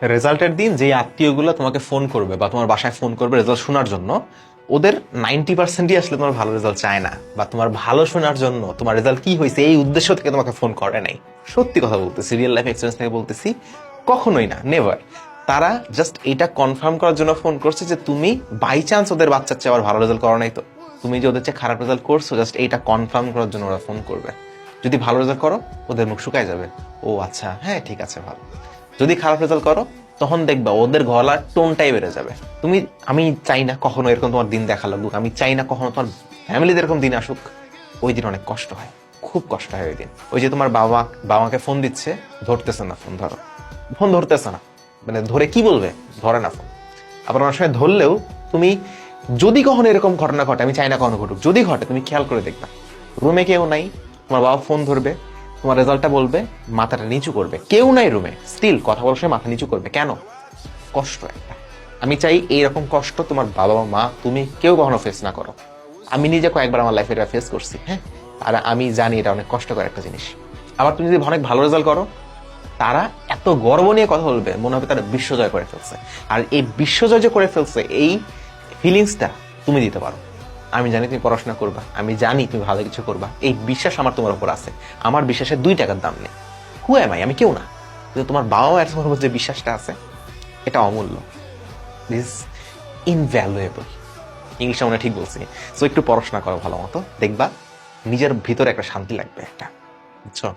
রেজাল্টের দিন যে আত্মীয়গুলো তোমাকে ফোন করবে বা তোমার বাসায় ফোন করবে রেজাল্ট শোনার জন্য, ওদের 90%ই আসলে তোমার ভালো রেজাল্ট চায় না, বা তোমার ভালো শোনার জন্য তোমার রেজাল্ট কি হয়েছে এই উদ্দেশ্য থেকে তোমাকে ফোন করে নাই। সত্যি কথা বলতেছি, রিয়েল লাইফ এক্সপিরিয়েন্স থেকে বলতেছি, কখনোই না, নেভার। তারা জাস্ট এটা কনফার্ম করার জন্য ফোন করছে যে তুমি বাই চান্স ওদের বাচ্চার চেয়ে আবার ভালো রেজাল্ট করো নাই তো, তুমি যে ওদের চেয়ে খারাপ রেজাল্ট করছো, জাস্ট এইটা কনফার্ম করার জন্য ওরা ফোন করবে। যদি ভালো রেজাল্ট করো ওদের মুখ শুকায় যাবে, ও আচ্ছা হ্যাঁ ঠিক আছে ভালো। যদি খারাপ রেজাল্ট করো তখন দেখবা ওদের গলার টোনটাই বেড়ে যাবে। আমি চাই না কখনো এরকম তোমার দিন দেখা লাগুক, আমি চাই না কখনো তোমার ফ্যামিলিতে এরকম দিন আসুক। ওই দিন অনেক কষ্ট হয়, খুব কষ্ট হয় ওই দিন। ওই যে তোমার বাবাকে ফোন দিচ্ছে, ধরতেছে না, ফোন ধরতেছে না, মানে ধরে কি বলবে, ধরে না ফোন। আবার অনেক সময় ধরলেও তুমি যদি কখনো এরকম ঘটনা ঘটে, আমি চাই না কখনো ঘটুক, যদি ঘটে তুমি খেয়াল করে দেখবা রুমে কেউ নাই, তোমার বাবা ফোন ধরবে, তোমার রেজাল্টটা বলবে, মাথাটা নিচু করবে, কেউ নাই রুমে, স্টিল কথা বলার সময় মাথা নিচু করবে। কেন? কষ্ট একটা। আমি চাই এইরকম কষ্ট তোমার বাবা মা তুমি কেউ কখনো ফেস না করো। আমি নিজে কয়েকবার আমার লাইফে এটা ফেস করছি, হ্যাঁ, আর আমি জানি এটা অনেক কষ্টকর একটা জিনিস। আবার তুমি যদি অনেক ভালো রেজাল্ট করো, তারা এত গর্ব নিয়ে কথা বলবে, মনে হবে তারা বিশ্বজয় করে ফেলছে। আর এই বিশ্বজয় যে করে ফেলছে, এই ফিলিংসটা তুমি দিতে পারো। আমি জানি তুমি পড়াশোনা করবা, আমি জানি তুমি ভালো কিছু করবা, এই বিশ্বাস আমার তোমার উপর আছে। আমার বিশ্বাসের 2 টাকার দাম নেই। হু এম আই, আমি কেউ না, কিন্তু তোমার বাবা মায়ের তোমার উপর যে বিশ্বাসটা আছে, এটা অমূল্য, দিস ইনভ্যালুয়েবল। ইংলিশটা মনে ঠিক বলছি। সো একটু পড়াশোনা করো ভালো মতো, দেখবা নিজের ভিতরে একটা শান্তি লাগবে একটা, বুঝছো?